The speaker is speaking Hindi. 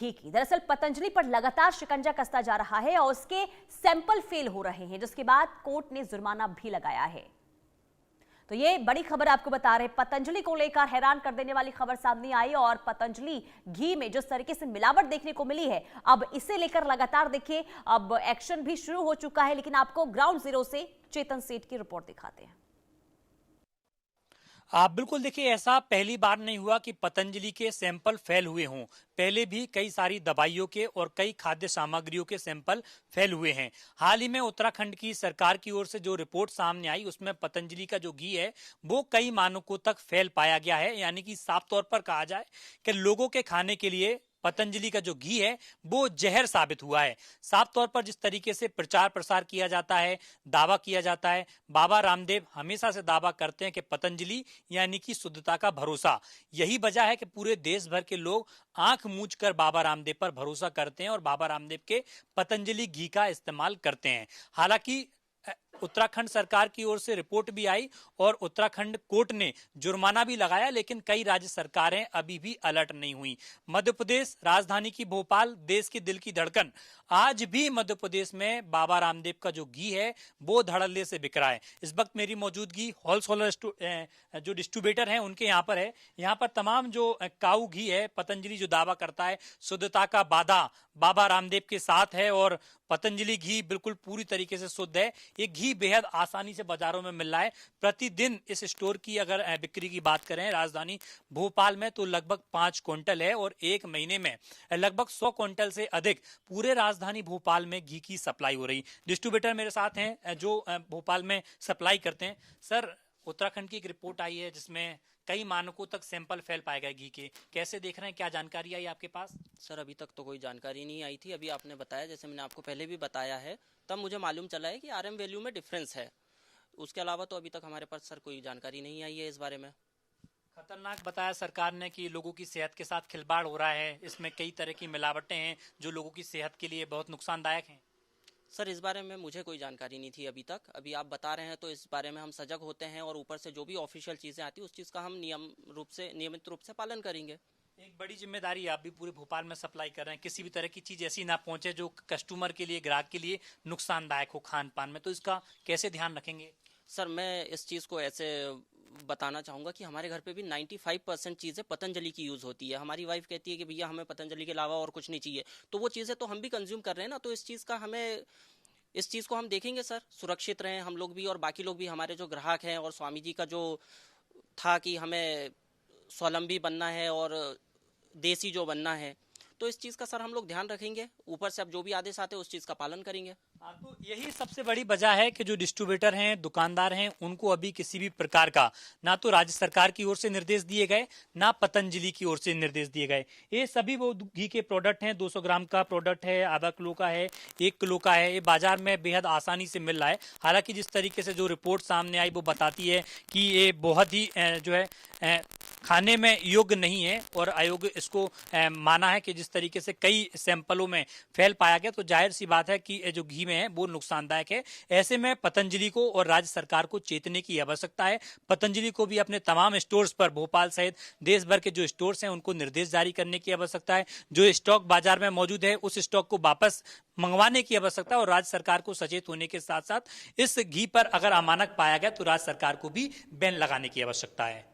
घी की। दरअसल पतंजलि पर लगातार शिकंजा कसता जा रहा है और उसके सैंपल फेल हो रहे हैं, जिसके बाद कोर्ट ने जुर्माना भी लगाया है। तो ये बड़ी खबर आपको बता रहे, पतंजलि को लेकर हैरान कर देने वाली खबर सामने आई और पतंजलि घी में जिस तरीके से मिलावट देखने को मिली है, अब इसे लेकर लगातार देखिए अब एक्शन भी शुरू हो चुका है। लेकिन आपको ग्राउंड जीरो से चेतन सेठ की रिपोर्ट दिखाते हैं। आप बिल्कुल देखिए, ऐसा पहली बार नहीं हुआ कि पतंजलि के सैंपल फेल हुए हों। पहले भी कई सारी दवाइयों के और कई खाद्य सामग्रियों के सैंपल फेल हुए हैं। हाल ही में उत्तराखंड की सरकार की ओर से जो रिपोर्ट सामने आई, उसमें पतंजलि का जो घी है वो कई मानकों तक फेल पाया गया है। यानी कि साफ तौर पर कहा जाए कि लोगों के खाने के लिए पतंजलि का जो घी है वो जहर साबित हुआ है। साफ तौर पर जिस तरीके से प्रचार प्रसार किया जाता है, दावा किया जाता है, बाबा रामदेव हमेशा से दावा करते हैं कि पतंजलि यानी कि शुद्धता का भरोसा। यही वजह है कि पूरे देश भर के लोग आंख मूंझ कर बाबा रामदेव पर भरोसा करते हैं और बाबा रामदेव के पतंजलि घी का इस्तेमाल करते हैं। हालांकि उत्तराखंड सरकार की ओर से रिपोर्ट भी आई और उत्तराखंड कोर्ट ने जुर्माना भी लगाया, लेकिन कई राज्य सरकारें अभी भी अलर्ट नहीं हुई। मध्य प्रदेश राजधानी की भोपाल, देश के दिल की धड़कन, आज भी मध्य प्रदेश में बाबा रामदेव का जो घी है वो धड़ल्ले से बिक रहा है। इस वक्त मेरी मौजूदगी होलसेलर जो डिस्ट्रीब्यूटर हैं उनके यहाँ पर है। यहाँ पर तमाम जो काऊ घी है, पतंजलि जो दावा करता है शुद्धता का वादा बाबा रामदेव के साथ है और पतंजलि घी बिल्कुल पूरी तरीके से शुद्ध है। ये घी बेहद आसानी से बाजारों में मिल रहा है। प्रतिदिन इस स्टोर की अगर बिक्री की बात करें राजधानी भोपाल में तो लगभग 5 क्विंटल है और एक महीने में लगभग 100 क्विंटल से अधिक पूरे राजधानी भोपाल में घी की सप्लाई हो रही। डिस्ट्रीब्यूटर मेरे साथ हैं जो भोपाल में सप्लाई करते हैं। सर, उत्तराखंड की एक रिपोर्ट आई है जिसमें कई मानकों तक सैंपल फेल पाए गए घी के, कैसे देख रहे हैं, क्या जानकारी आई आपके पास? सर, अभी तक तो कोई जानकारी नहीं आई थी। अभी आपने बताया, जैसे मैंने आपको पहले भी बताया है, तब मुझे मालूम चला है कि आरएम वैल्यू में डिफरेंस है। उसके अलावा तो अभी तक हमारे पास सर कोई जानकारी नहीं आई है इस बारे में। खतरनाक बताया सरकार ने कि लोगों की सेहत के साथ खिलवाड़ हो रहा है, इसमें कई तरह की मिलावटें हैं जो लोगों की सेहत के लिए बहुत नुकसानदायक हैं। सर, इस बारे में मुझे कोई जानकारी नहीं थी अभी तक। अभी आप बता रहे हैं तो इस बारे में हम सजग होते हैं और ऊपर से जो भी ऑफिशियल चीज़ें आती है उस चीज़ का हम नियमित रूप से पालन करेंगे। एक बड़ी जिम्मेदारी आप भी पूरे भोपाल में सप्लाई कर रहे हैं, किसी भी तरह की चीज ऐसी ना पहुंचे जो कस्टमर के लिए, ग्राहक के लिए नुकसानदायक हो खान पान में, तो इसका कैसे ध्यान रखेंगे? सर, मैं इस चीज़ को ऐसे बताना चाहूँगा कि हमारे घर पे भी 95% चीज़ें पतंजलि की यूज़ होती है। हमारी वाइफ कहती है कि भैया हमें पतंजलि के अलावा और कुछ नहीं चाहिए, तो वो चीज़ें तो हम भी कंज्यूम कर रहे हैं ना, तो इस चीज़ को हम देखेंगे सर, सुरक्षित रहें हम लोग भी और बाकी लोग भी, हमारे जो ग्राहक हैं। और स्वामी जी का जो था कि हमें स्वावलंबी बनना है और देसी जो बनना है, तो इस चीज़ का सर हम लोग ध्यान रखेंगे। ऊपर से अब जो भी आदेश आते हैं उस चीज़ का पालन करेंगे। तो यही सबसे बड़ी वजह है कि जो डिस्ट्रीब्यूटर हैं, दुकानदार हैं, उनको अभी किसी भी प्रकार का ना तो राज्य सरकार की ओर से निर्देश दिए गए, ना पतंजलि की ओर से निर्देश दिए गए। ये सभी वो घी के प्रोडक्ट हैं, 200 ग्राम का प्रोडक्ट है, आधा किलो का है, 1 किलो का है, ये बाजार में बेहद आसानी से मिल रहा है। हालांकि जिस तरीके से जो रिपोर्ट सामने आई वो बताती है कि ये बहुत ही जो है खाने में योग्य नहीं है और अयोग्य इसको माना है कि जिस तरीके से कई सैंपलों में फेल पाया गया, तो जाहिर सी बात है कि जो घी में है वो नुकसानदायक है। ऐसे में पतंजलि को और राज्य सरकार को चेतने की आवश्यकता है। पतंजलि को भी अपने तमाम स्टोर्स पर, भोपाल सहित देश भर के जो स्टोर्स हैं उनको निर्देश जारी करने की आवश्यकता है। जो स्टॉक बाजार में मौजूद है उस स्टॉक को वापस मंगवाने की आवश्यकता है और राज्य सरकार को सचेत होने के साथ साथ इस घी पर अगर अमानक पाया गया तो राज्य सरकार को भी बैन लगाने की आवश्यकता है।